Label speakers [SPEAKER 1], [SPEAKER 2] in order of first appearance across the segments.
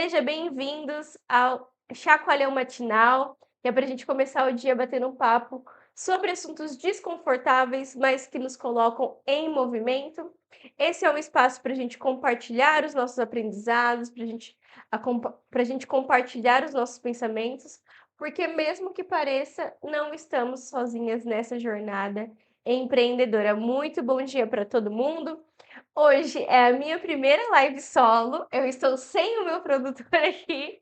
[SPEAKER 1] Sejam bem-vindos ao Chacoalhão Matinal, que é para a gente começar o dia batendo um papo sobre assuntos desconfortáveis, mas que nos colocam em movimento. Esse é um espaço para a gente compartilhar os nossos aprendizados, para a gente compartilhar os nossos pensamentos, porque mesmo que pareça, não estamos sozinhas nessa jornada empreendedora. Muito bom dia para todo mundo. Hoje é a minha primeira live solo, eu estou sem o meu produtor aqui,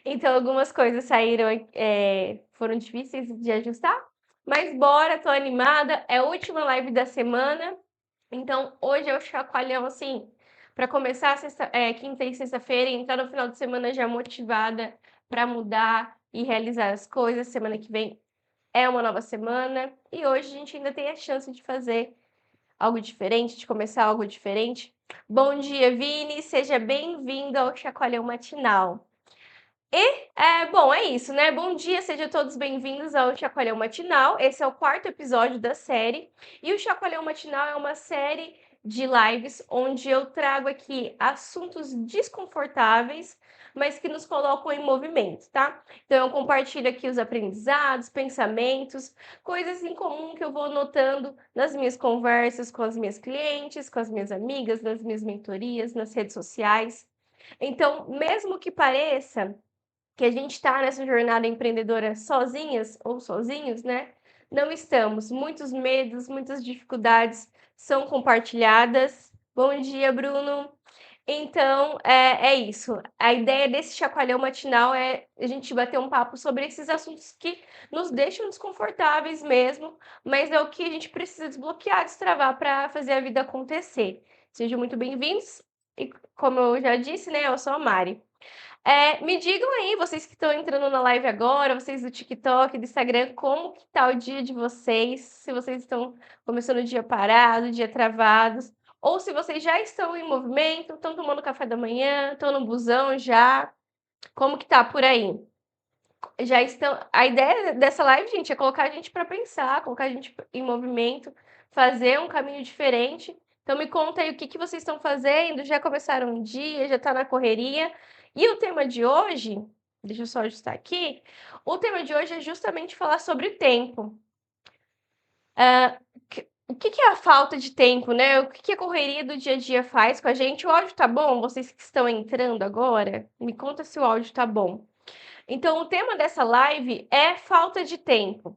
[SPEAKER 1] então algumas coisas saíram, foram difíceis de ajustar, mas bora, tô animada, é a última live da semana, então hoje é o chacoalhão, assim, para começar quinta e sexta-feira e entrar no final de semana já motivada para mudar e realizar as coisas. Semana que vem é uma nova semana e hoje a gente ainda tem a chance de fazer algo diferente, de começar algo diferente. Bom dia, Vini, seja bem-vindo ao Chacoalhão Matinal. Bom, é isso, né? Bom dia, sejam todos bem-vindos ao Chacoalhão Matinal. Esse é o quarto episódio da série. E o Chacoalhão Matinal é uma série de lives onde eu trago aqui assuntos desconfortáveis, mas que nos colocam em movimento, tá? Então, eu compartilho aqui os aprendizados, pensamentos, coisas em comum que eu vou notando nas minhas conversas com as minhas clientes, com as minhas amigas, nas minhas mentorias, nas redes sociais. Então, mesmo que pareça que a gente está nessa jornada empreendedora sozinhas ou sozinhos, né? Não estamos. Muitos medos, muitas dificuldades são compartilhadas. Bom dia, Bruno. Então, é isso. A ideia desse chacoalhão matinal é a gente bater um papo sobre esses assuntos que nos deixam desconfortáveis mesmo, mas é o que a gente precisa desbloquear, destravar para fazer a vida acontecer. Sejam muito bem-vindos. E como eu já disse, né, eu sou a Mari. Me digam aí, vocês que estão entrando na live agora, vocês do TikTok, do Instagram, como que tá o dia de vocês? Se vocês estão começando o dia parado, o dia travados, ou se vocês já estão em movimento, estão tomando café da manhã, estão no busão já, como que tá por aí? Já estão. A ideia dessa live, gente, é colocar a gente para pensar, colocar a gente em movimento, fazer um caminho diferente. Então me conta aí o que que vocês estão fazendo, já começaram o dia, já está na correria. E o tema de hoje, deixa eu só ajustar aqui, o tema de hoje é justamente falar sobre o tempo. O que que é a falta de tempo, né? O que que a correria do dia a dia faz com a gente? O áudio tá bom? Vocês que estão entrando agora, me conta se o áudio tá bom. Então, o tema dessa live é falta de tempo.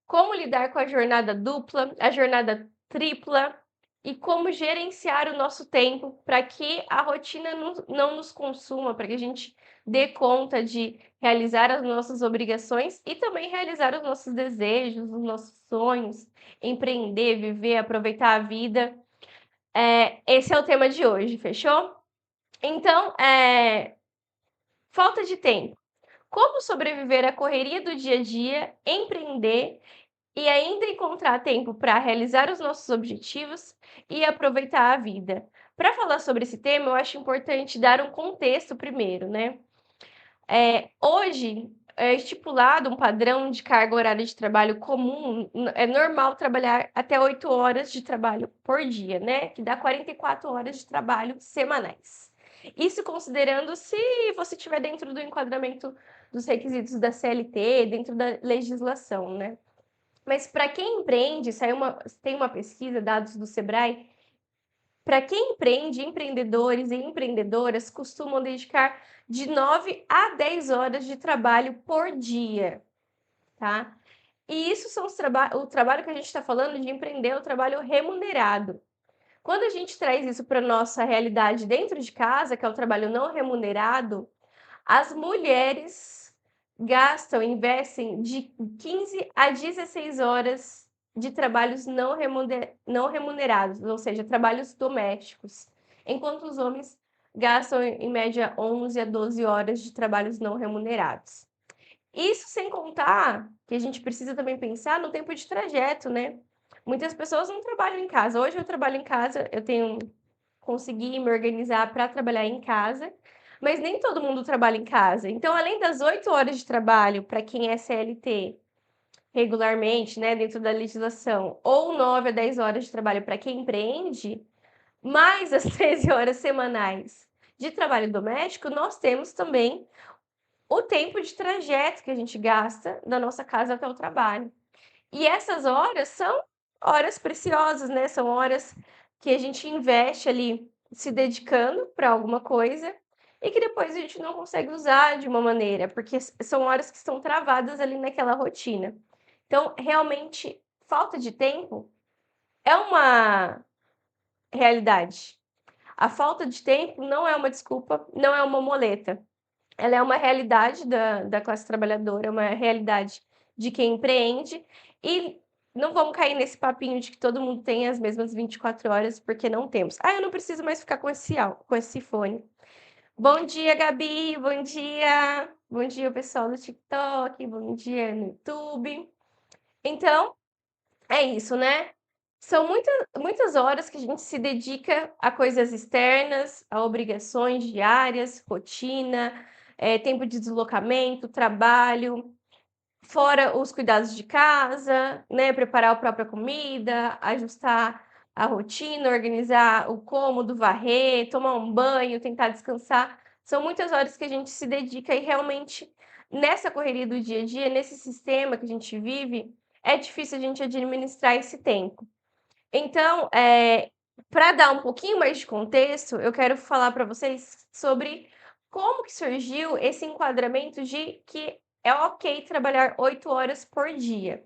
[SPEAKER 1] Como lidar com a jornada dupla, a jornada tripla e como gerenciar o nosso tempo para que a rotina não nos consuma, para que a gente dê conta de realizar as nossas obrigações e também realizar os nossos desejos, os nossos sonhos, empreender, viver, aproveitar a vida. Esse é o tema de hoje, fechou? Então, falta de tempo. Como sobreviver à correria do dia a dia, empreender e ainda encontrar tempo para realizar os nossos objetivos e aproveitar a vida. Para falar sobre esse tema, eu acho importante dar um contexto primeiro, né? Hoje é estipulado um padrão de carga horária de trabalho comum, é normal trabalhar até 8 horas de trabalho por dia, né? Que dá 44 horas de trabalho semanais. Isso considerando se você estiver dentro do enquadramento dos requisitos da CLT, dentro da legislação, né? Mas para quem empreende, tem uma pesquisa, dados do Sebrae, para quem empreende, empreendedores e empreendedoras costumam dedicar de 9 a 10 horas de trabalho por dia, tá? E isso são o trabalho que a gente está falando de empreender, é o trabalho remunerado. Quando a gente traz isso para a nossa realidade dentro de casa, que é o trabalho não remunerado, as mulheres investem de 15 a 16 horas de trabalhos não remunerados, ou seja, trabalhos domésticos, enquanto os homens gastam em média 11 a 12 horas de trabalhos não remunerados. Isso sem contar que a gente precisa também pensar no tempo de trajeto, né? Muitas pessoas não trabalham em casa. Hoje eu trabalho em casa, consegui me organizar para trabalhar em casa, mas nem todo mundo trabalha em casa. Então, além das 8 horas de trabalho para quem é CLT regularmente, né, dentro da legislação, ou 9 a 10 horas de trabalho para quem empreende, mais as 13 horas semanais de trabalho doméstico, nós temos também o tempo de trajeto que a gente gasta da nossa casa até o trabalho. E essas horas são horas preciosas, né, são horas que a gente investe ali se dedicando para alguma coisa e que depois a gente não consegue usar de uma maneira, porque são horas que estão travadas ali naquela rotina. Então, realmente, falta de tempo é uma realidade. A falta de tempo não é uma desculpa, não é uma muleta. Ela é uma realidade da classe trabalhadora, é uma realidade de quem empreende e não vamos cair nesse papinho de que todo mundo tem as mesmas 24 horas, porque não temos. "Ah, eu não preciso mais ficar com esse fone". Bom dia, Gabi, bom dia. Bom dia, pessoal do TikTok, bom dia no YouTube. Então, é isso, né. São muitas horas que a gente se dedica a coisas externas, a obrigações diárias, rotina, tempo de deslocamento, trabalho, fora os cuidados de casa, né, preparar a própria comida, ajustar a rotina, organizar o cômodo, varrer, tomar um banho, tentar descansar. São muitas horas que a gente se dedica e realmente nessa correria do dia a dia, nesse sistema que a gente vive, é difícil a gente administrar esse tempo. Então, pra dar um pouquinho mais de contexto, eu quero falar para vocês sobre como que surgiu esse enquadramento de que é ok trabalhar 8 horas por dia.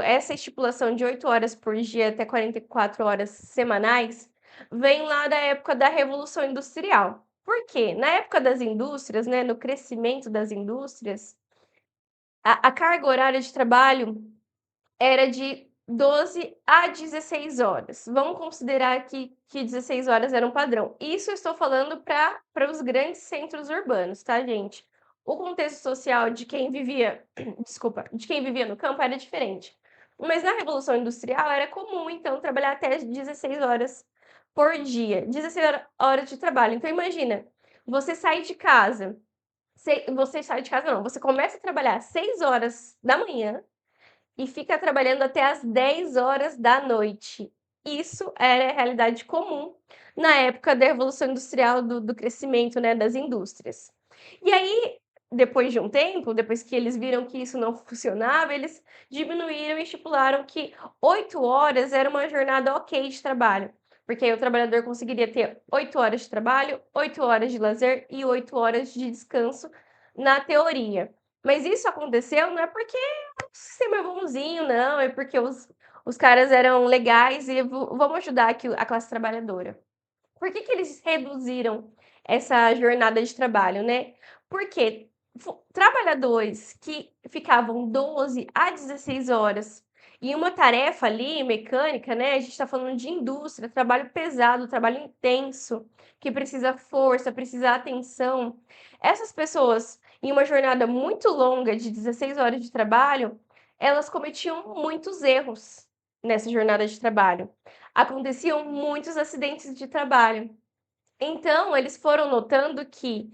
[SPEAKER 1] Essa estipulação de 8 horas por dia até 44 horas semanais, vem lá da época da Revolução Industrial. Por quê? Na época das indústrias, né, no crescimento das indústrias, a carga horária de trabalho era de 12 a 16 horas. Vamos considerar que 16 horas era um padrão. Isso eu estou falando para os grandes centros urbanos, tá, gente? O contexto social de quem vivia desculpa, de quem vivia no campo era diferente. Mas na Revolução Industrial era comum, então, trabalhar até 16 horas por dia, 16 horas de trabalho. Então imagina, você sai de casa, você sai de casa não, você começa a trabalhar às 6 horas da manhã e fica trabalhando até às 10 horas da noite. Isso era a realidade comum na época da Revolução Industrial, do crescimento, né, das indústrias. E aí, depois de um tempo, depois que eles viram que isso não funcionava, eles diminuíram e estipularam que 8 horas era uma jornada ok de trabalho, porque aí o trabalhador conseguiria ter 8 horas de trabalho, 8 horas de lazer e 8 horas de descanso na teoria. Mas isso aconteceu não é porque sistema é bonzinho, não, é porque os caras eram legais e vamos ajudar aqui a classe trabalhadora. Por que que eles reduziram essa jornada de trabalho, né? Porque trabalhadores que ficavam 12 a 16 horas em uma tarefa ali mecânica, né, a gente está falando de indústria, trabalho pesado, trabalho intenso, que precisa força, precisa atenção. Essas pessoas, em uma jornada muito longa de 16 horas de trabalho, elas cometiam muitos erros nessa jornada de trabalho. Aconteciam muitos acidentes de trabalho. Então, eles foram notando que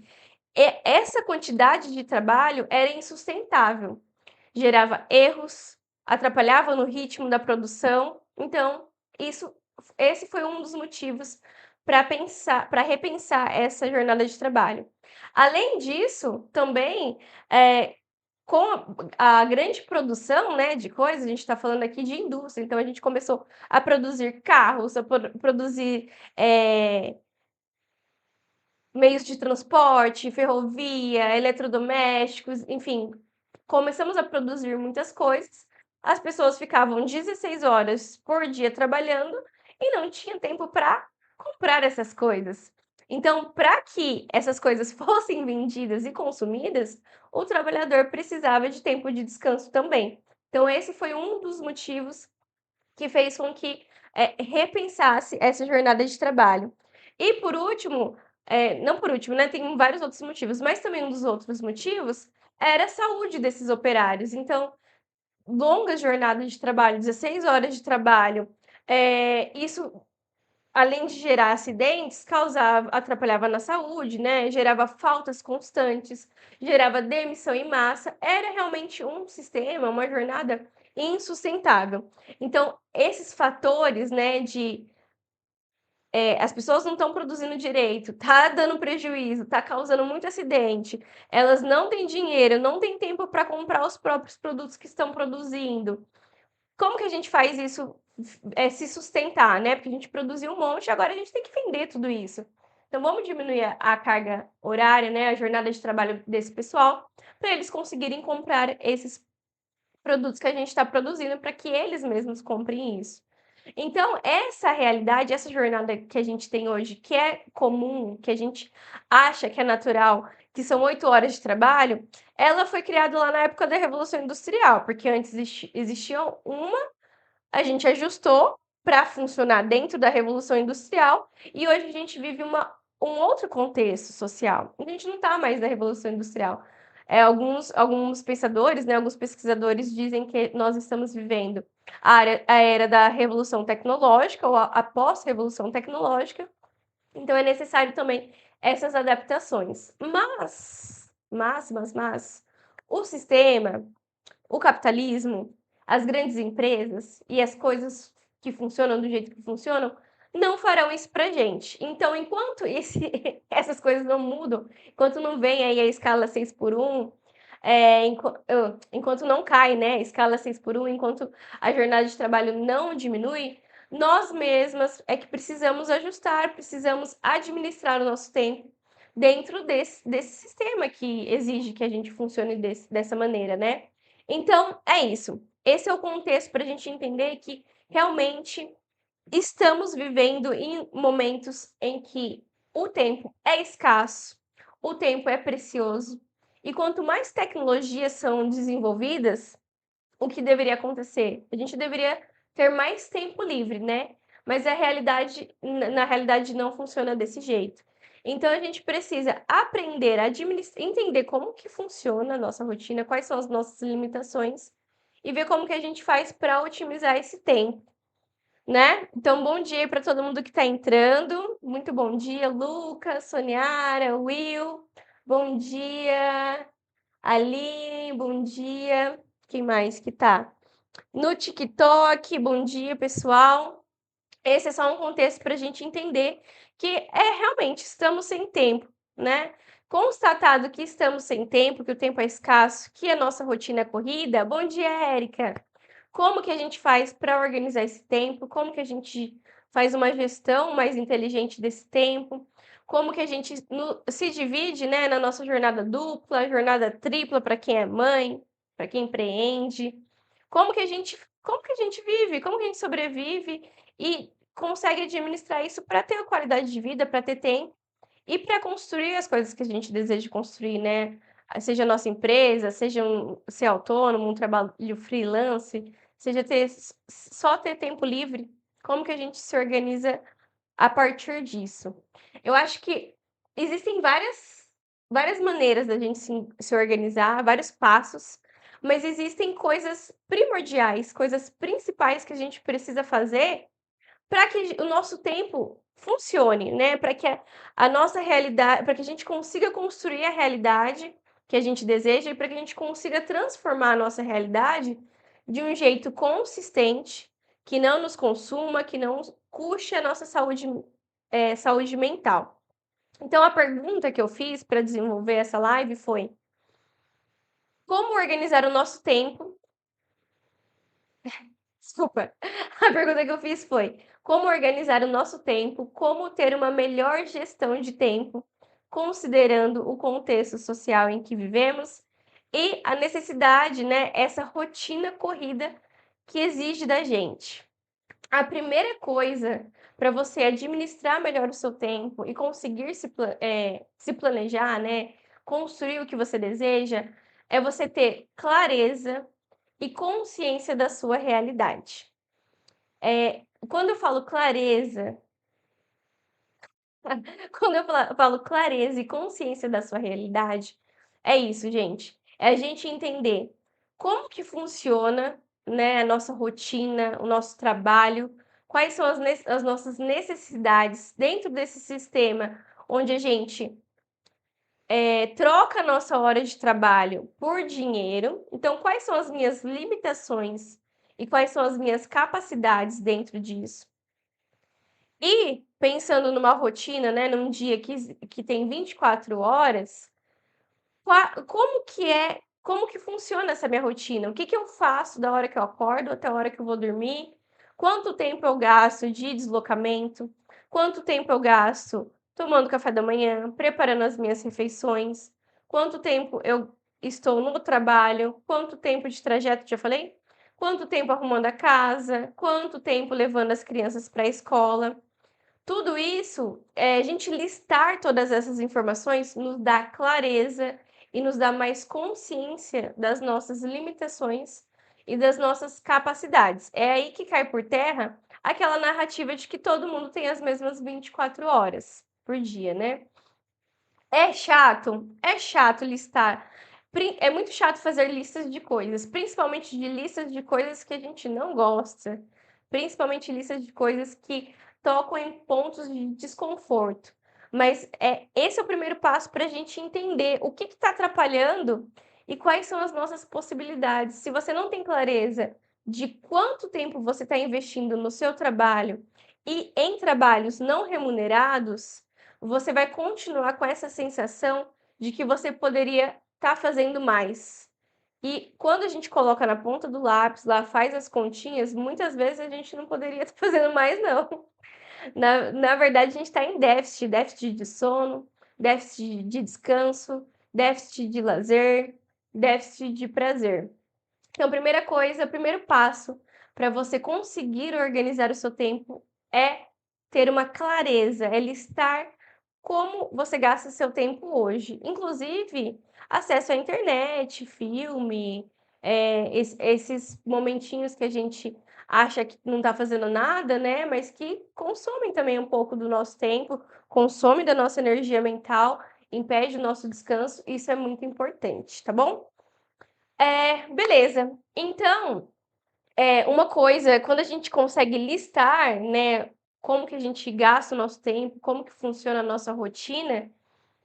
[SPEAKER 1] essa quantidade de trabalho era insustentável, gerava erros, atrapalhava no ritmo da produção. Então, isso esse foi um dos motivos para repensar essa jornada de trabalho. Além disso, também, com a grande produção, né, de coisas, a gente está falando aqui de indústria, então a gente começou a produzir carros, a produzir, meios de transporte, ferrovia, eletrodomésticos, enfim, começamos a produzir muitas coisas, as pessoas ficavam 16 horas por dia trabalhando e não tinha tempo para comprar essas coisas. Então, para que essas coisas fossem vendidas e consumidas, o trabalhador precisava de tempo de descanso também. Então, esse foi um dos motivos que fez com que, repensasse essa jornada de trabalho. E por último, não por último, né, tem vários outros motivos, mas também um dos outros motivos era a saúde desses operários. Então, longas jornadas de trabalho, 16 horas de trabalho, isso além de gerar acidentes, atrapalhava na saúde, né, gerava faltas constantes, gerava demissão em massa, era realmente um sistema, uma jornada insustentável. Então, esses fatores, né, de as pessoas não estão produzindo direito, tá dando prejuízo, tá causando muito acidente, elas não têm dinheiro, não têm tempo para comprar os próprios produtos que estão produzindo. Como que a gente faz isso se sustentar, né? Porque a gente produziu um monte, agora a gente tem que vender tudo isso. Então vamos diminuir a carga horária, né, a jornada de trabalho desse pessoal, para eles conseguirem comprar esses produtos que a gente está produzindo, para que eles mesmos comprem isso. Então, essa realidade, essa jornada que a gente tem hoje, que é comum, que a gente acha que é natural, que são 8 horas de trabalho, ela foi criada lá na época da Revolução Industrial, porque antes existia uma, a gente ajustou para funcionar dentro da Revolução Industrial, e hoje a gente vive um outro contexto social. A gente não está mais na Revolução Industrial. Alguns pensadores, né, alguns pesquisadores dizem que nós estamos vivendo a era da Revolução Tecnológica ou a pós-Revolução Tecnológica, então é necessário também essas adaptações. Mas, o sistema, o capitalismo, as grandes empresas e as coisas que funcionam do jeito que funcionam, não farão isso pra gente. Então, enquanto essas coisas não mudam, enquanto não vem aí a escala 6 por 1, enquanto não cai, né, a escala 6 por 1, enquanto a jornada de trabalho não diminui, nós mesmas é que precisamos ajustar, precisamos administrar o nosso tempo dentro desse sistema que exige que a gente funcione dessa maneira, né? Então, é isso. Esse é o contexto para a gente entender que realmente estamos vivendo em momentos em que o tempo é escasso, o tempo é precioso, e quanto mais tecnologias são desenvolvidas, o que deveria acontecer? A gente deveria ter mais tempo livre, né? Mas a realidade, na realidade, não funciona desse jeito. Então a gente precisa aprender a entender como que funciona a nossa rotina, quais são as nossas limitações e ver como que a gente faz para otimizar esse tempo, né? Então, bom dia para todo mundo que está entrando. Muito bom dia, Lucas, Soniara, Will. Bom dia, Aline, bom dia. Quem mais que tá? No TikTok, bom dia, pessoal. Esse é só um contexto para a gente entender que realmente estamos sem tempo, né? Constatado que estamos sem tempo, que o tempo é escasso, que a nossa rotina é corrida. Bom dia, Érica. Como que a gente faz para organizar esse tempo? Como que a gente faz uma gestão mais inteligente desse tempo? Como que a gente se divide, né, na nossa jornada dupla, jornada tripla para quem é mãe, para quem empreende? Como que a gente vive? Como que a gente sobrevive e consegue administrar isso para ter a qualidade de vida, para ter tempo e para construir as coisas que a gente deseja construir, né? Seja a nossa empresa, seja ser autônomo, um trabalho freelance, seja só ter tempo livre. Como que a gente se organiza a partir disso? Eu acho que existem várias maneiras da gente se organizar, vários passos, mas existem coisas primordiais, coisas principais que a gente precisa fazer para que o nosso tempo funcione, né? Para que a nossa realidade, para que a gente consiga construir a realidade que a gente deseja e para que a gente consiga transformar a nossa realidade de um jeito consistente, que não nos consuma, que não custe a nossa saúde mental. Então, a pergunta que eu fiz para desenvolver essa live foi: como organizar o nosso tempo? Desculpa. A pergunta que eu fiz foi: como organizar o nosso tempo? Como ter uma melhor gestão de tempo, considerando o contexto social em que vivemos e a necessidade, né, essa rotina corrida que exige da gente. A primeira coisa para você administrar melhor o seu tempo e conseguir se planejar, né, construir o que você deseja, é você ter clareza e consciência da sua realidade. Quando eu falo clareza, quando eu falo clareza e consciência da sua realidade, é isso, gente. É a gente entender como que funciona, né, a nossa rotina, o nosso trabalho, quais são as nossas necessidades dentro desse sistema onde a gente troca a nossa hora de trabalho por dinheiro. Então, quais são as minhas limitações e quais são as minhas capacidades dentro disso? E pensando numa rotina, né, num dia que tem 24 horas, como que funciona essa minha rotina? O que que eu faço da hora que eu acordo até a hora que eu vou dormir? Quanto tempo eu gasto de deslocamento? Quanto tempo eu gasto tomando café da manhã, preparando as minhas refeições? Quanto tempo eu estou no trabalho? Quanto tempo de trajeto, já falei? Quanto tempo arrumando a casa? Quanto tempo levando as crianças para a escola? Tudo isso, a gente listar todas essas informações nos dá clareza e nos dá mais consciência das nossas limitações e das nossas capacidades. É aí que cai por terra aquela narrativa de que todo mundo tem as mesmas 24 horas por dia, né? É chato listar. É muito chato fazer listas de coisas, principalmente de listas de coisas que a gente não gosta, principalmente listas de coisas que tocam em pontos de desconforto. Mas esse é o primeiro passo para a gente entender o que está atrapalhando e quais são as nossas possibilidades. Se você não tem clareza de quanto tempo você está investindo no seu trabalho e em trabalhos não remunerados, você vai continuar com essa sensação de que você poderia estar fazendo mais. E quando a gente coloca na ponta do lápis, lá faz as continhas, muitas vezes a gente não poderia estar fazendo mais, não. Na verdade, a gente está em déficit, déficit de sono, déficit de descanso, déficit de lazer, déficit de prazer. Então, primeira coisa, o primeiro passo para você conseguir organizar o seu tempo é ter uma clareza, é listar como você gasta seu tempo hoje. Inclusive, acesso à internet, filme, esses momentinhos que a gente acha que não está fazendo nada, né? Mas que consomem também um pouco do nosso tempo, consomem da nossa energia mental, impede o nosso descanso. Isso é muito importante, tá bom? Beleza. Então, uma coisa, quando a gente consegue listar, né, como que a gente gasta o nosso tempo, como que funciona a nossa rotina,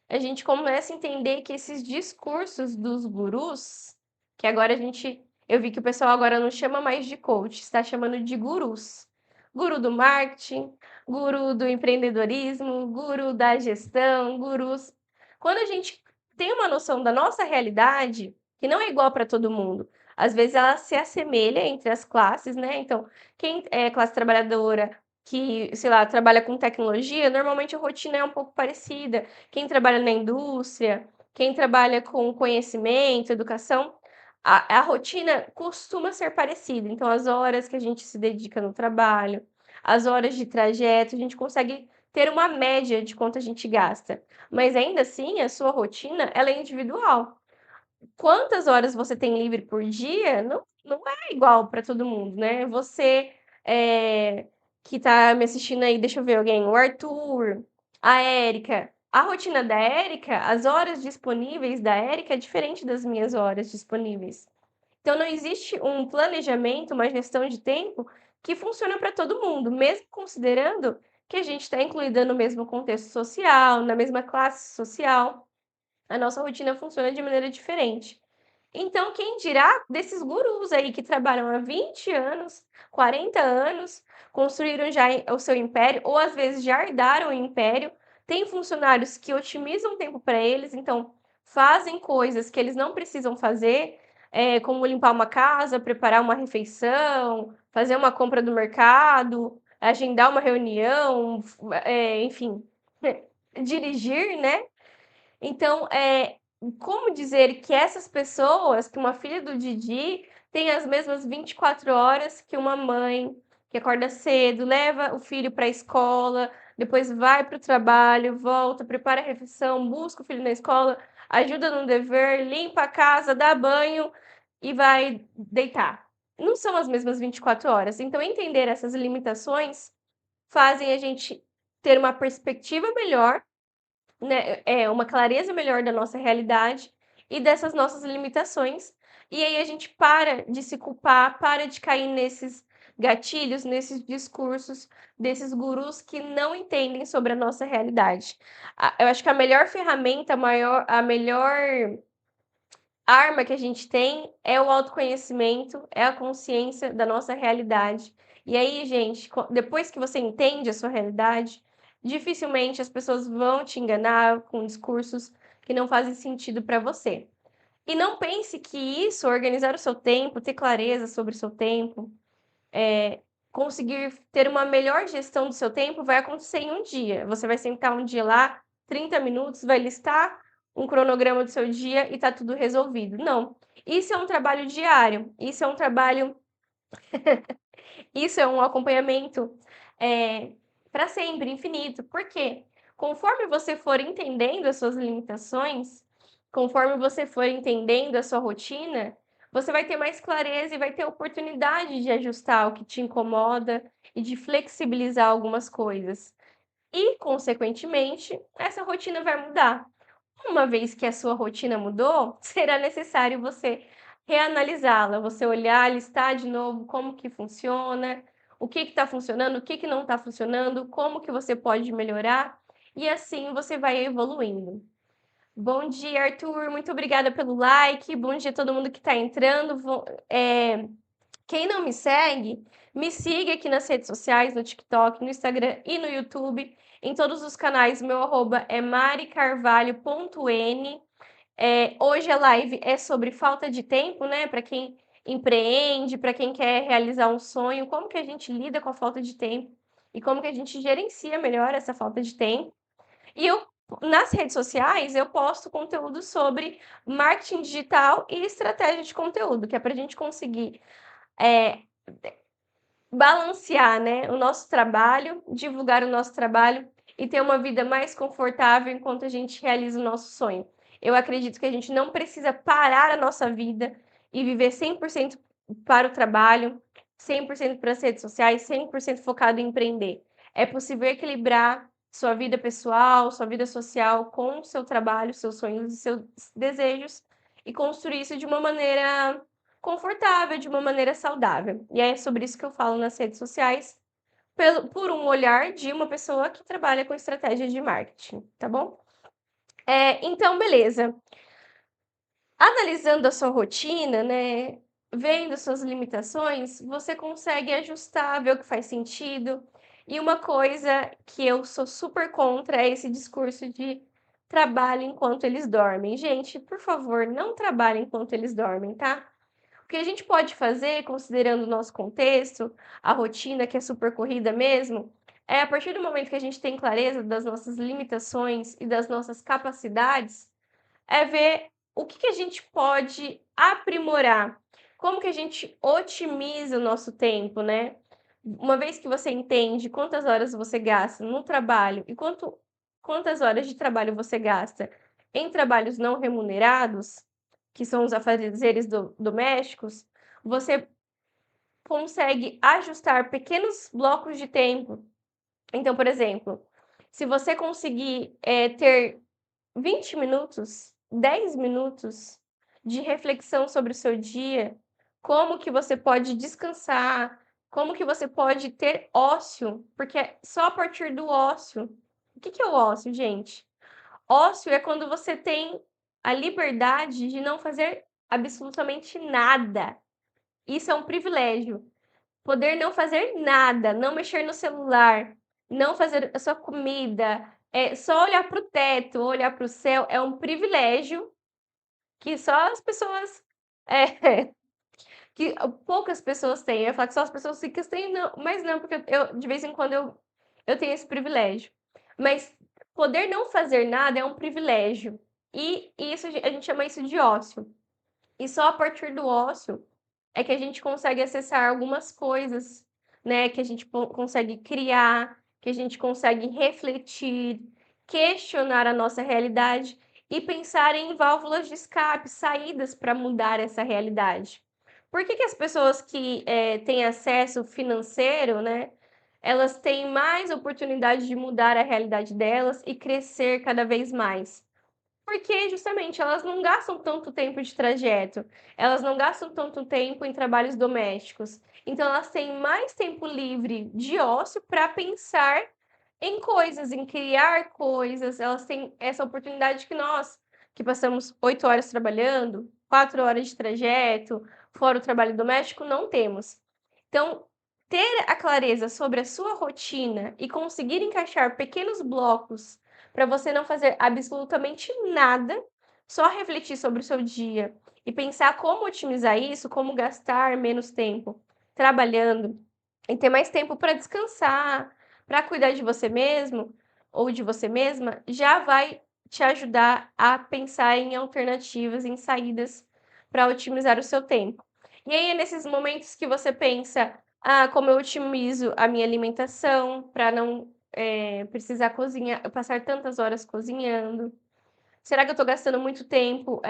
[SPEAKER 1] a gente começa a entender que esses discursos dos gurus, que agora eu vi que o pessoal agora não chama mais de coach, está chamando de gurus. Guru do marketing, guru do empreendedorismo, guru da gestão, gurus. Quando a gente tem uma noção da nossa realidade, que não é igual para todo mundo, às vezes ela se assemelha entre as classes, né? Então, quem é classe trabalhadora que, sei lá, trabalha com tecnologia, normalmente a rotina é um pouco parecida. Quem trabalha na indústria, quem trabalha com conhecimento, educação, a rotina costuma ser parecida. Então, as horas que a gente se dedica no trabalho, as horas de trajeto, a gente consegue ter uma média de quanto a gente gasta. Mas ainda assim, a sua rotina, ela é individual. Quantas horas você tem livre por dia, não é igual para todo mundo, né? Você, que tá me assistindo aí, deixa eu ver alguém, o Arthur, a Érica. A rotina da Érica, as horas disponíveis da Érica é diferente das minhas horas disponíveis. Então não existe um planejamento, uma gestão de tempo que funciona para todo mundo, mesmo considerando que a gente está incluída no mesmo contexto social, na mesma classe social, a nossa rotina funciona de maneira diferente. Então, quem dirá desses gurus aí que trabalham há 20 anos, 40 anos, construíram já o seu império, ou às vezes já herdaram o império, tem funcionários que otimizam o tempo para eles, então fazem coisas que eles não precisam fazer, como limpar uma casa, preparar uma refeição, fazer uma compra do mercado, agendar uma reunião, enfim, dirigir, né? Então, como dizer que essas pessoas, que uma filha do Didi tem as mesmas 24 horas que uma mãe que acorda cedo, leva o filho para a escola, depois vai para o trabalho, volta, prepara a refeição, busca o filho na escola, ajuda no dever, limpa a casa, dá banho e vai deitar. Não são as mesmas 24 horas. Então, entender essas limitações fazem a gente ter uma perspectiva melhor, né, uma clareza melhor da nossa realidade e dessas nossas limitações. E aí a gente para de se culpar, para de cair nesses gatilhos, nesses discursos desses gurus que não entendem sobre a nossa realidade. Eu acho que a melhor ferramenta, a melhor arma que a gente tem é o autoconhecimento, é a consciência da nossa realidade. E aí, gente, depois que você entende a sua realidade, dificilmente as pessoas vão te enganar com discursos que não fazem sentido para você. E não pense que isso, organizar o seu tempo, ter clareza sobre o seu tempo, conseguir ter uma melhor gestão do seu tempo vai acontecer em um dia. Você vai sentar um dia lá, 30 minutos, vai listar um cronograma do seu dia e tá tudo resolvido. Não. Isso é um trabalho diário, isso é um acompanhamento para sempre, infinito. Por quê? Conforme você for entendendo as suas limitações, conforme você for entendendo a sua rotina, você vai ter mais clareza e vai ter oportunidade de ajustar o que te incomoda e de flexibilizar algumas coisas. E, consequentemente, essa rotina vai mudar. Uma vez que a sua rotina mudou, será necessário você reanalisá-la, você olhar, listar de novo como que funciona, o que está funcionando, o que não está funcionando, como que você pode melhorar, e assim você vai evoluindo. Bom dia, Arthur, muito obrigada pelo like, bom dia a todo mundo que está entrando. Quem não me siga aqui nas redes sociais, no TikTok, no Instagram e no YouTube. Em todos os canais, meu arroba é maricarvalho.n. Hoje a live é sobre falta de tempo, né? Para quem empreende, para quem quer realizar um sonho, como que a gente lida com a falta de tempo e como que a gente gerencia melhor essa falta de tempo. E nas redes sociais, eu posto conteúdo sobre marketing digital e estratégia de conteúdo, que é para a gente conseguir é, balancear, né, o nosso trabalho, divulgar o nosso trabalho e ter uma vida mais confortável enquanto a gente realiza o nosso sonho. Eu acredito que a gente não precisa parar a nossa vida e viver 100% para o trabalho, 100% para as redes sociais, 100% focado em empreender. É possível equilibrar sua vida pessoal, sua vida social com o seu trabalho, seus sonhos e seus desejos e construir isso de uma maneira confortável, de uma maneira saudável. E é sobre isso que eu falo nas redes sociais, por um olhar de uma pessoa que trabalha com estratégia de marketing, tá bom? Então, beleza. Analisando a sua rotina, né, vendo suas limitações, você consegue ajustar, ver o que faz sentido. E uma coisa que eu sou super contra é esse discurso de trabalho enquanto eles dormem. Gente, por favor, não trabalhem enquanto eles dormem, tá? O que a gente pode fazer, considerando o nosso contexto, a rotina que é super corrida mesmo, é a partir do momento que a gente tem clareza das nossas limitações e das nossas capacidades, é ver o que a gente pode aprimorar, como que a gente otimiza o nosso tempo, né? Uma vez que você entende quantas horas você gasta no trabalho e quantas horas de trabalho você gasta em trabalhos não remunerados, que são os afazeres domésticos, você consegue ajustar pequenos blocos de tempo. Então, por exemplo, se você conseguir ter 20 minutos, 10 minutos de reflexão sobre o seu dia, como que você pode descansar, como que você pode ter ócio, porque é só a partir do ócio. O que é o ócio, gente? Ócio é quando você tem a liberdade de não fazer absolutamente nada. Isso é um privilégio. Poder não fazer nada, não mexer no celular, não fazer a sua comida, só olhar para o teto, olhar para o céu, é um privilégio que só as pessoas, é, que poucas pessoas têm. Eu ia falar que só as pessoas ricas têm, não, mas não, porque eu de vez em quando eu tenho esse privilégio. Mas poder não fazer nada é um privilégio. E isso a gente chama isso de ócio. E só a partir do ócio é que a gente consegue acessar algumas coisas, né? Que a gente consegue criar, que a gente consegue refletir, questionar a nossa realidade e pensar em válvulas de escape, saídas para mudar essa realidade. Por que as pessoas que têm acesso financeiro, né? Elas têm mais oportunidade de mudar a realidade delas e crescer cada vez mais? Porque justamente elas não gastam tanto tempo de trajeto, elas não gastam tanto tempo em trabalhos domésticos. Então elas têm mais tempo livre de ócio para pensar em coisas, em criar coisas. Elas têm essa oportunidade que nós, que passamos 8 horas trabalhando, 4 horas de trajeto, fora o trabalho doméstico, não temos. Então, ter a clareza sobre a sua rotina e conseguir encaixar pequenos blocos para você não fazer absolutamente nada, só refletir sobre o seu dia e pensar como otimizar isso, como gastar menos tempo trabalhando e ter mais tempo para descansar, para cuidar de você mesmo ou de você mesma, já vai te ajudar a pensar em alternativas, em saídas para otimizar o seu tempo. E aí é nesses momentos que você pensa: "Ah, como eu otimizo a minha alimentação para não, precisar cozinhar passar tantas horas cozinhando? Será que eu estou gastando muito tempo,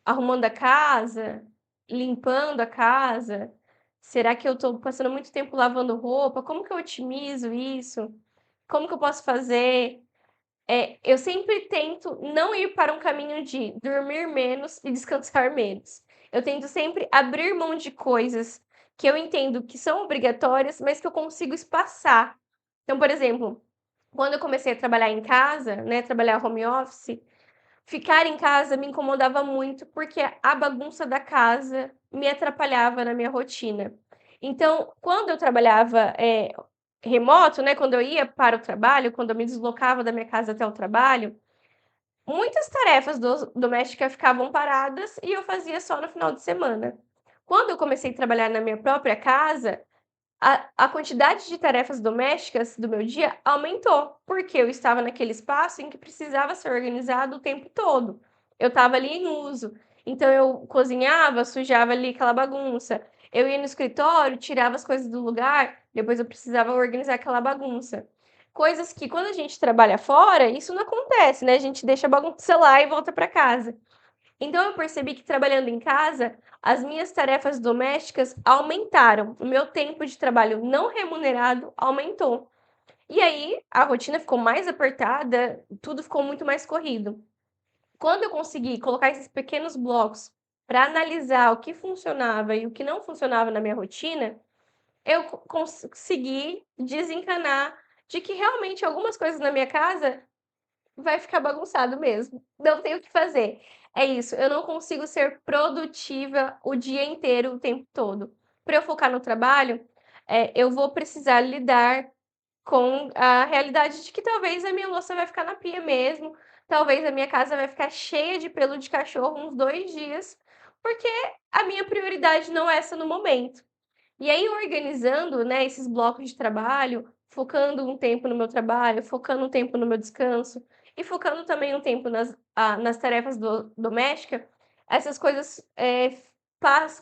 [SPEAKER 1] arrumando a casa, limpando a casa? Será que eu estou passando muito tempo lavando roupa? Como que eu otimizo isso? Como que eu posso fazer?" Eu sempre tento não ir para um caminho de dormir menos e descansar menos. Eu tento sempre abrir mão de coisas que eu entendo que são obrigatórias, mas que eu consigo espaçar. Então, por exemplo, quando eu comecei a trabalhar em casa, né, trabalhar home office, ficar em casa me incomodava muito, porque a bagunça da casa me atrapalhava na minha rotina. Então, quando eu trabalhava, remoto, né, quando eu ia para o trabalho, quando eu me deslocava da minha casa até o trabalho, muitas tarefas domésticas ficavam paradas e eu fazia só no final de semana. Quando eu comecei a trabalhar na minha própria casa, a quantidade de tarefas domésticas do meu dia aumentou, porque eu estava naquele espaço em que precisava ser organizado o tempo todo. Eu estava ali em uso, então eu cozinhava, sujava ali aquela bagunça. Eu ia no escritório, tirava as coisas do lugar, depois eu precisava organizar aquela bagunça. Coisas que quando a gente trabalha fora, isso não acontece, né, a gente deixa a bagunça lá e volta para casa. Então eu percebi que trabalhando em casa, as minhas tarefas domésticas aumentaram, o meu tempo de trabalho não remunerado aumentou. E aí a rotina ficou mais apertada, tudo ficou muito mais corrido. Quando eu consegui colocar esses pequenos blocos para analisar o que funcionava e o que não funcionava na minha rotina, eu consegui desencanar de que realmente algumas coisas na minha casa vai ficar bagunçado mesmo, não tem o que fazer. É isso, eu não consigo ser produtiva o dia inteiro, o tempo todo. Para eu focar no trabalho, eu vou precisar lidar com a realidade de que talvez a minha louça vai ficar na pia mesmo, talvez a minha casa vai ficar cheia de pelo de cachorro uns 2 dias, porque a minha prioridade não é essa no momento. E aí organizando, né, esses blocos de trabalho, focando um tempo no meu trabalho, focando um tempo no meu descanso e focando também um tempo nas tarefas doméstica, essas coisas,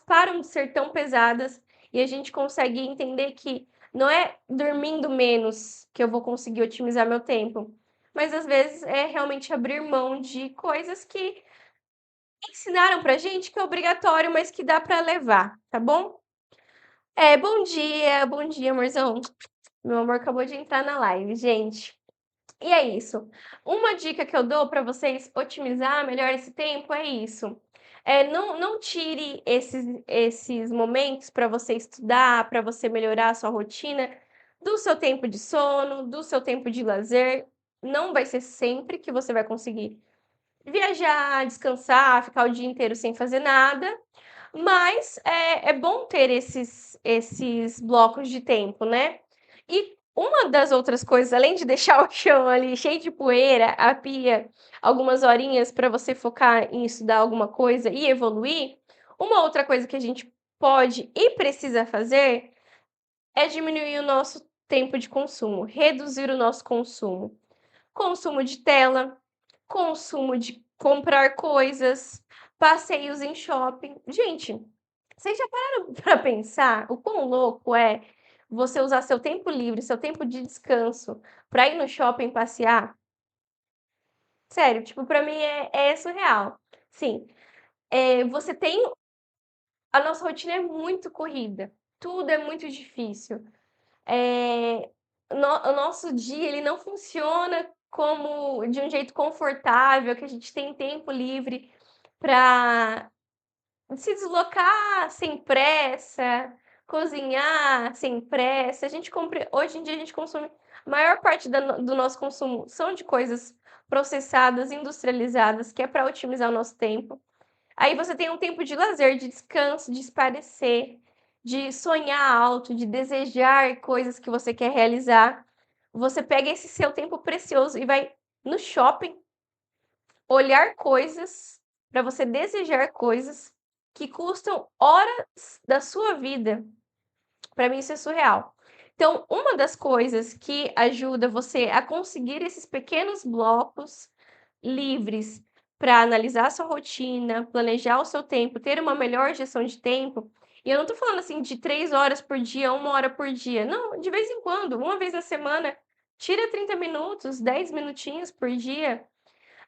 [SPEAKER 1] param de ser tão pesadas e a gente consegue entender que não é dormindo menos que eu vou conseguir otimizar meu tempo, mas às vezes é realmente abrir mão de coisas que ensinaram pra gente que é obrigatório, mas que dá pra levar, tá bom? Bom dia, amorzão. Meu amor acabou de entrar na live, gente. E é isso. Uma dica que eu dou para vocês otimizar melhor esse tempo é isso. Não tire esses momentos para você estudar, para você melhorar a sua rotina, do seu tempo de sono, do seu tempo de lazer. Não vai ser sempre que você vai conseguir viajar, descansar, ficar o dia inteiro sem fazer nada, mas é bom ter esses blocos de tempo, né. E uma das outras coisas, além de deixar o chão ali cheio de poeira, a pia, algumas horinhas para você focar em estudar alguma coisa e evoluir, uma outra coisa que a gente pode e precisa fazer é diminuir o nosso tempo de consumo, reduzir o nosso consumo. Consumo de tela, consumo de comprar coisas, passeios em shopping. Gente, vocês já pararam para pensar o quão louco é você usar seu tempo livre, seu tempo de descanso para ir no shopping passear? Sério, tipo, para mim é surreal. Sim, você tem a nossa rotina é muito corrida, tudo é muito difícil. Eh, o nosso dia ele não funciona como de um jeito confortável, que a gente tem tempo livre para se deslocar sem pressa, cozinhar sem pressa. A gente compra hoje em dia a gente consome a maior parte do nosso consumo são de coisas processadas, industrializadas, que é para otimizar o nosso tempo. Aí você tem um tempo de lazer, de descanso, de espairecer. de sonhar alto, de desejar coisas que você quer realizar, você pega esse seu tempo precioso e vai no shopping olhar coisas, para você desejar coisas que custam horas da sua vida. Para mim isso é surreal. Então, uma das coisas que ajuda você a conseguir esses pequenos blocos livres para analisar a sua rotina, planejar o seu tempo, ter uma melhor gestão de tempo, e eu não estou falando assim de 3 horas por dia, 1 hora por dia, não, de vez em quando, uma vez na semana, tira 30 minutos, 10 minutinhos por dia.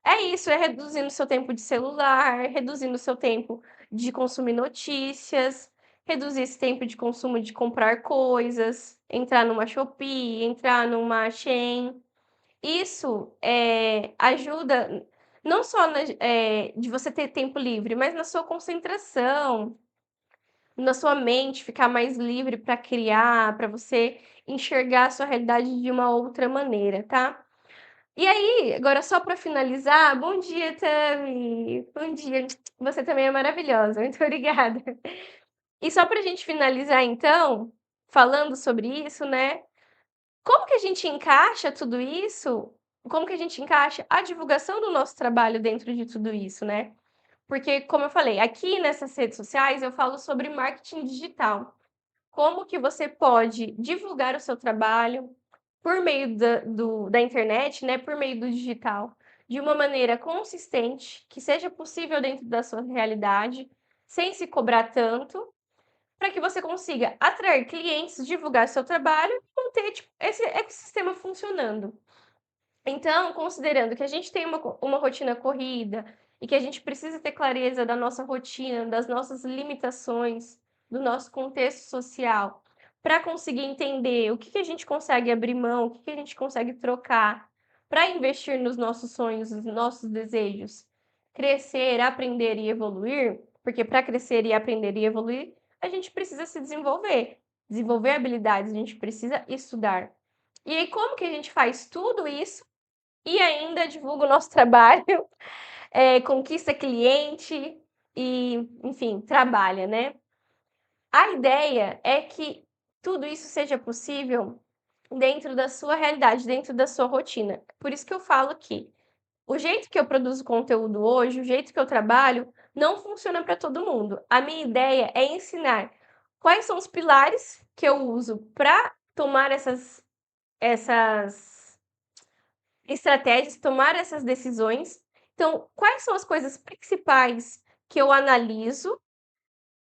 [SPEAKER 1] É isso, é reduzindo o seu tempo de celular, reduzindo o seu tempo de consumir notícias, reduzir esse tempo de consumo de comprar coisas, entrar numa Shopee, entrar numa Shein. Isso, ajuda não só de você ter tempo livre, mas na sua concentração, na sua mente ficar mais livre para criar, para você enxergar a sua realidade de uma outra maneira, tá? E aí, agora só para finalizar, bom dia, Tami. Bom dia. Você também é maravilhosa, muito obrigada. E só para a gente finalizar então, falando sobre isso, né, como que a gente encaixa tudo isso, como que a gente encaixa a divulgação do nosso trabalho dentro de tudo isso, né? Porque, como eu falei, aqui nessas redes sociais eu falo sobre marketing digital. Como que você pode divulgar o seu trabalho por meio da internet, né, por meio do digital, de uma maneira consistente, que seja possível dentro da sua realidade, sem se cobrar tanto, para que você consiga atrair clientes, divulgar seu trabalho e manter, tipo, esse ecossistema funcionando. Então, considerando que a gente tem uma rotina corrida e que a gente precisa ter clareza da nossa rotina, das nossas limitações, do nosso contexto social, para conseguir entender o que que a gente consegue abrir mão, o que que a gente consegue trocar para investir nos nossos sonhos, nos nossos desejos, crescer, aprender e evoluir, porque para crescer e aprender e evoluir, a gente precisa se desenvolver, desenvolver habilidades, a gente precisa estudar. E aí, como que a gente faz tudo isso e ainda divulga o nosso trabalho, conquista cliente e, enfim, trabalha, né? A ideia é que tudo isso seja possível dentro da sua realidade, dentro da sua rotina. Por isso que eu falo que o jeito que eu produzo conteúdo hoje, o jeito que eu trabalho, não funciona para todo mundo. A minha ideia é ensinar quais são os pilares que eu uso para tomar essas estratégias, tomar essas decisões. Então, quais são as coisas principais que eu analiso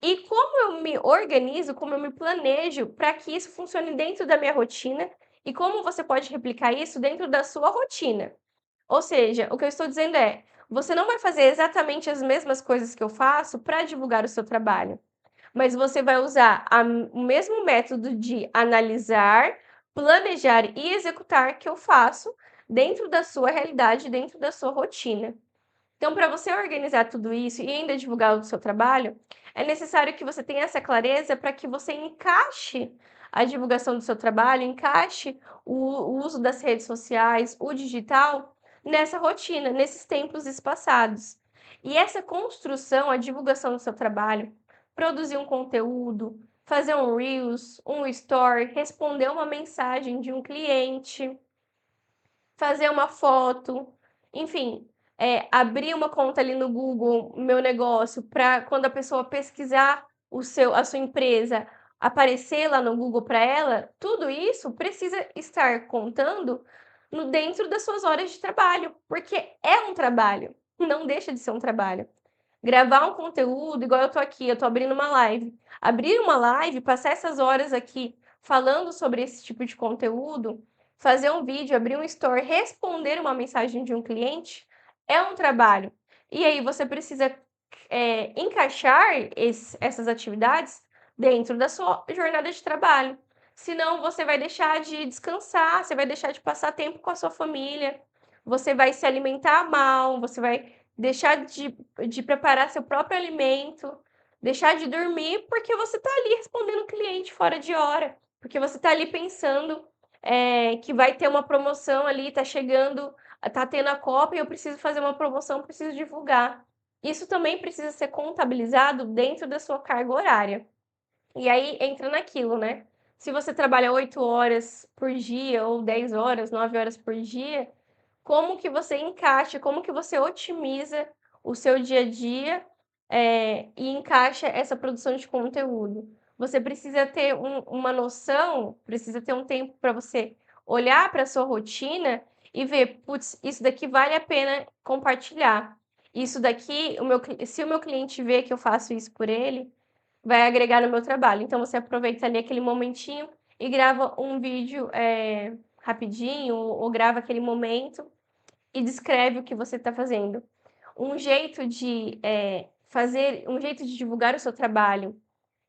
[SPEAKER 1] e como eu me organizo, como eu me planejo para que isso funcione dentro da minha rotina e como você pode replicar isso dentro da sua rotina. Ou seja, o que eu estou dizendo é, você não vai fazer exatamente as mesmas coisas que eu faço para divulgar o seu trabalho, mas você vai usar o mesmo método de analisar, planejar e executar que eu faço dentro da sua realidade, dentro da sua rotina. Então, para você organizar tudo isso e ainda divulgar o seu trabalho, é necessário que você tenha essa clareza para que você encaixe a divulgação do seu trabalho, encaixe o uso das redes sociais, o digital, nessa rotina, nesses tempos espaçados. E essa construção, a divulgação do seu trabalho, produzir um conteúdo, fazer um Reels, um Story, responder uma mensagem de um cliente, fazer uma foto, enfim, abrir uma conta ali no Google, meu negócio, para quando a pessoa pesquisar a sua empresa, aparecer lá no Google para ela, tudo isso precisa estar contando dentro das suas horas de trabalho, porque é um trabalho, não deixa de ser um trabalho. Gravar um conteúdo, igual eu tô aqui, eu tô abrindo uma live. Abrir uma live, passar essas horas aqui falando sobre esse tipo de conteúdo, fazer um vídeo, abrir um story, responder uma mensagem de um cliente, é um trabalho. E aí você precisa encaixar essas atividades dentro da sua jornada de trabalho. Senão você vai deixar de descansar, você vai deixar de passar tempo com a sua família, você vai se alimentar mal, você vai deixar de preparar seu próprio alimento, deixar de dormir, porque você está ali respondendo o cliente fora de hora, porque você está ali pensando que vai ter uma promoção ali, está chegando, está tendo a Copa e eu preciso fazer uma promoção, preciso divulgar. Isso também precisa ser contabilizado dentro da sua carga horária. E aí entra naquilo, né? Se você trabalha 8 horas por dia ou 10 horas, 9 horas por dia, como que você encaixa, como que você otimiza o seu dia a dia, e encaixa essa produção de conteúdo. Você precisa ter uma noção, precisa ter um tempo para você olhar para a sua rotina e ver: "Putz, isso daqui vale a pena compartilhar. Isso daqui, se o meu cliente vê que eu faço isso por ele, vai agregar no meu trabalho". Então você aproveita ali aquele momentinho e grava um vídeo, rapidinho ou grava aquele momento e descreve o que você está fazendo. Um jeito de divulgar o seu trabalho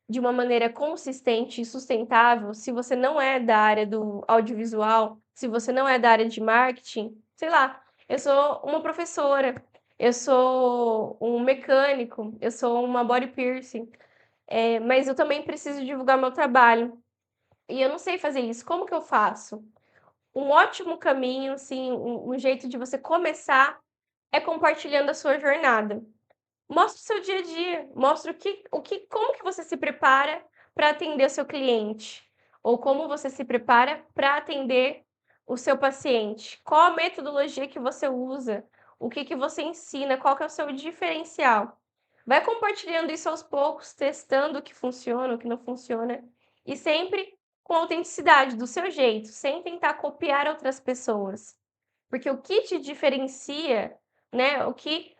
[SPEAKER 1] de uma maneira consistente e sustentável, se você não é da área do audiovisual, se você não é da área de marketing, sei lá, eu sou uma professora, eu sou um mecânico, eu sou uma body piercing, mas eu também preciso divulgar meu trabalho. E eu não sei fazer isso, como que eu faço? Um ótimo caminho, assim, um jeito de você começar é compartilhando a sua jornada. Mostra o seu dia a dia, mostra como que você se prepara para atender o seu cliente, ou como você se prepara para atender o seu paciente. Qual a metodologia que você usa, o que você ensina, qual que é o seu diferencial. Vai compartilhando isso aos poucos, testando o que funciona, o que não funciona, e sempre com autenticidade, do seu jeito, sem tentar copiar outras pessoas. Porque o que te diferencia, né, o que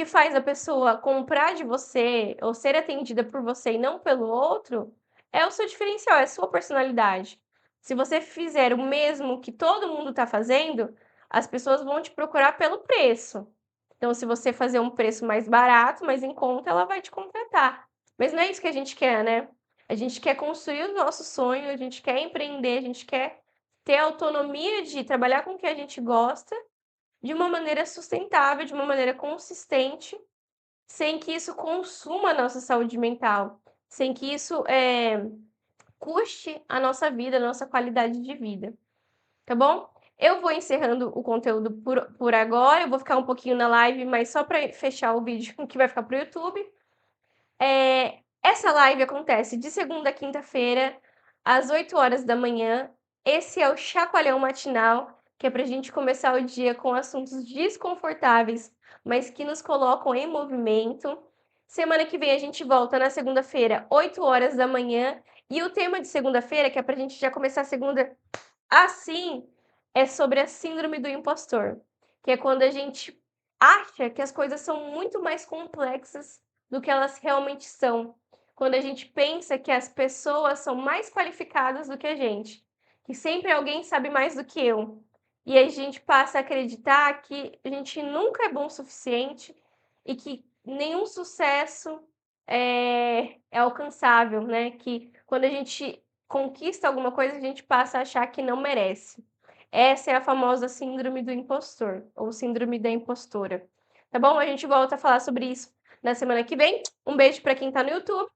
[SPEAKER 1] faz a pessoa comprar de você ou ser atendida por você e não pelo outro, é o seu diferencial, é a sua personalidade. Se você fizer o mesmo que todo mundo está fazendo, as pessoas vão te procurar pelo preço. Então, se você fazer um preço mais barato, mais em conta, ela vai te contratar. Mas não é isso que a gente quer, né? A gente quer construir o nosso sonho, a gente quer empreender, a gente quer ter autonomia de trabalhar com o que a gente gosta de uma maneira sustentável, de uma maneira consistente, sem que isso consuma a nossa saúde mental, sem que isso, custe a nossa vida, a nossa qualidade de vida, tá bom? Eu vou encerrando o conteúdo por agora, eu vou ficar um pouquinho na live, mas só para fechar o vídeo que vai ficar para o YouTube. Essa live acontece de segunda a quinta-feira, às 8 horas da manhã. Esse é o Chacoalhão Matinal, que é para a gente começar o dia com assuntos desconfortáveis, mas que nos colocam em movimento. Semana que vem a gente volta na segunda-feira, 8 horas da manhã. E o tema de segunda-feira, que é para a gente já começar a segunda assim, é sobre a síndrome do impostor, que é quando a gente acha que as coisas são muito mais complexas do que elas realmente são. Quando a gente pensa que as pessoas são mais qualificadas do que a gente, que sempre alguém sabe mais do que eu. E a gente passa a acreditar que a gente nunca é bom o suficiente e que nenhum sucesso é alcançável, né? Que quando a gente conquista alguma coisa, a gente passa a achar que não merece. Essa é a famosa síndrome do impostor, ou síndrome da impostora. Tá bom? A gente volta a falar sobre isso na semana que vem. Um beijo para quem está no YouTube